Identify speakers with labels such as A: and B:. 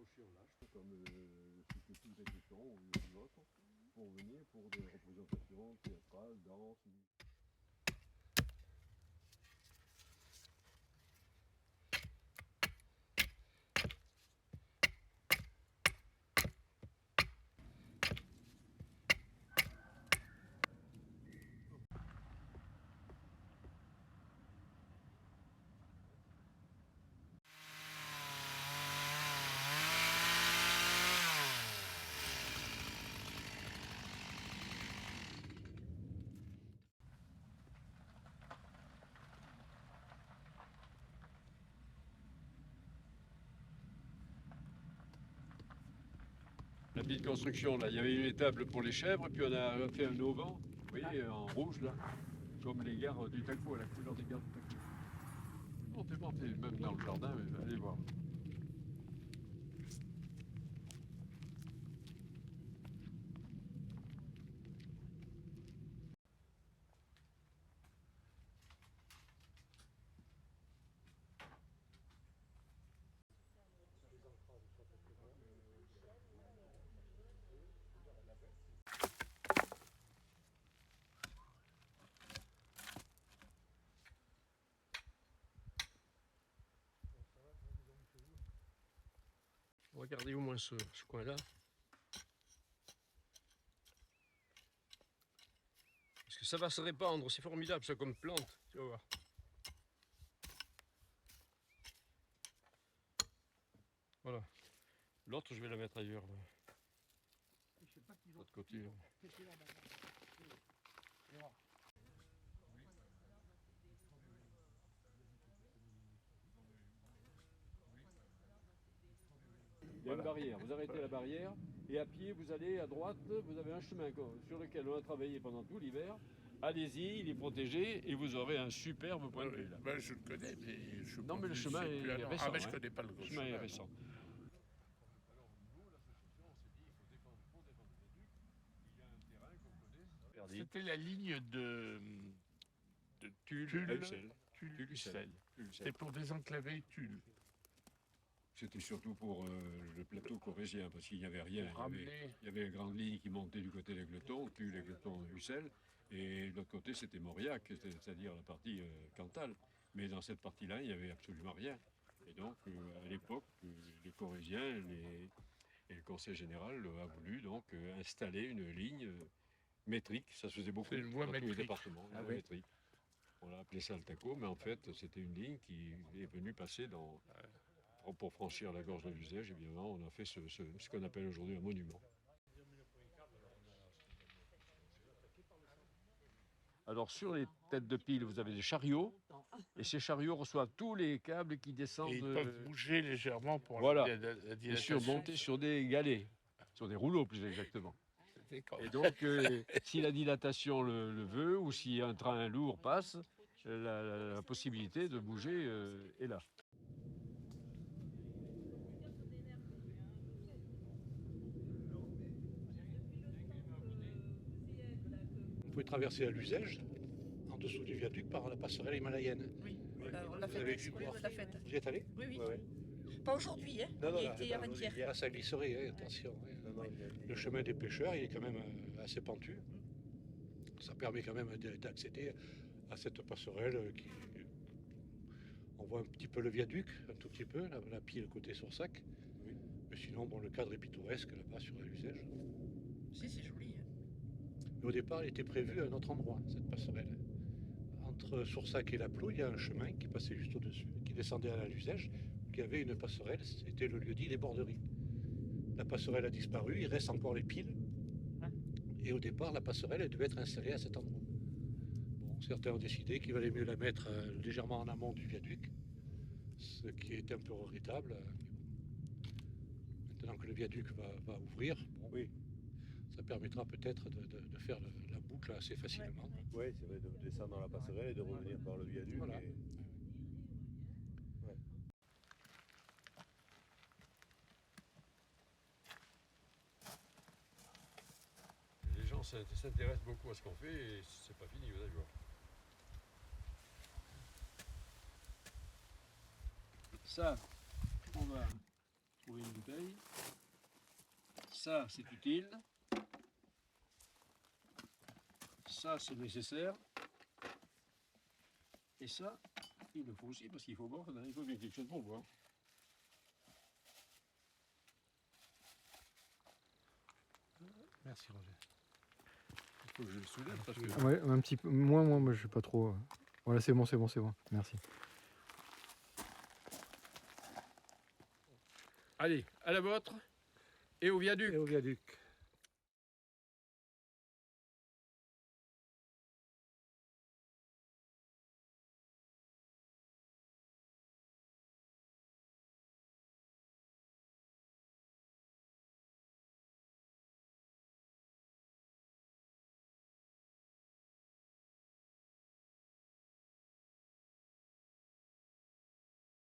A: embauché en lâche, comme ce que tous les gens ou les autres, pour venir pour des représentations théâtrales, danse, musique. La petite construction, là, il y avait une étable pour les chèvres, puis on a fait un auvent, vous voyez, en rouge, là, comme les gares du Taco, à la couleur des gares du Taco. Montez, même dans le jardin, mais allez voir.
B: Regardez au moins ce coin-là. Parce que ça va se répandre, c'est formidable ça comme plante, tu vas voir. Voilà. L'autre je vais la mettre ailleurs. Là. De l'autre côté. Là.
A: Il y a une barrière, vous arrêtez la barrière, et à pied, vous allez à droite, vous avez un chemin sur lequel on a travaillé pendant tout l'hiver. Allez-y, il est protégé, et vous aurez un superbe point de vue. Là.
C: Ben, je le connais, mais je
A: Non, mais le chemin est récent.
C: Ah, mais je
A: hein.
C: connais pas le
A: Le
C: chemin.
A: chemin est récent.
C: C'était la ligne de Tulle-Ussel. C'était pour désenclaver Tulle.
A: C'était surtout pour le plateau corrégien, parce qu'il n'y avait rien. Il y avait une grande ligne qui montait du côté d'Aigleton, Tulle, Aigleton, Ussel, et de l'autre côté c'était Mauriac, c'est-à-dire la partie Cantal. Mais dans cette partie-là, il n'y avait absolument rien. Et donc, à l'époque, les Corésiens et le Conseil général a voulu donc installer une ligne métrique. Ça se faisait beaucoup
C: C'est une voie
A: dans tous les
C: métrique.
A: départements, une voie métrique. On l'a appelé ça le taco, mais en fait, c'était une ligne qui est venue passer pour franchir la gorge de l'Uzège. Évidemment, on a fait ce qu'on appelle aujourd'hui un monument. Alors sur les têtes de pile, vous avez des chariots, et ces chariots reçoivent tous les câbles qui descendent.
C: Et ils peuvent bouger légèrement pour
A: voilà.
C: la
A: Bien sûr,
C: dilatation.
A: monter sur des galets, sur des rouleaux plus exactement. Et donc, si la dilatation le veut, ou si un train lourd passe, la possibilité de bouger est là.
D: Vous pouvez traverser à l'Uzège, en dessous du viaduc, par la passerelle himalayenne.
E: Oui, on l'a
D: Vous avez
E: faite.
D: dû
E: Oui,
D: voir.
E: on l'a faite.
D: Vous y êtes allé?
E: Oui, oui.
D: Ouais, ouais.
E: Pas aujourd'hui, hein.
D: Non,
E: Il
D: là,
E: était avant-hier.
D: Là, ça glisserait, hein, attention. Hein. Le chemin des pêcheurs, il est quand même assez pentu. Ça permet quand même d'accéder à cette passerelle qui... On voit un petit peu le viaduc, un tout petit peu, la pile côté Soursac. Oui. Mais sinon, bon, le cadre est pittoresque là-bas sur la Uzège.
E: Si, c'est joli. Hein.
D: Mais au départ, il était prévu à un autre endroit, cette passerelle. Entre Soursac et La Ploue, il y a un chemin qui passait juste au-dessus, qui descendait à la Luzège, qui avait une passerelle, c'était le lieu-dit Les Borderies. La passerelle a disparu, il reste encore les piles. Et au départ, la passerelle elle devait être installée à cet endroit. Bon, certains ont décidé qu'il valait mieux la mettre légèrement en amont du viaduc, ce qui est un peu regrettable. Maintenant que le viaduc va ouvrir, bon, oui, ça permettra peut-être de faire la boucle assez facilement.
F: Oui, c'est vrai, de descendre dans la passerelle et de revenir par le viaduc.
D: Voilà.
F: Et... Ouais.
A: Les gens s'intéressent beaucoup à ce qu'on fait et c'est pas fini, vous allez voir. Ça, on va trouver une bouteille. Ça, c'est utile. Ça, c'est nécessaire. Et ça, il le faut aussi parce qu'il faut boire. Il faut bien quelque chose pour boire.
D: Merci Roger.
A: Il faut que je le soulève parce que...
G: Ouais, un petit peu. Moi, je suis pas trop. Voilà, c'est bon. Merci.
B: Allez, à la vôtre et au viaduc.
D: Et au viaduc.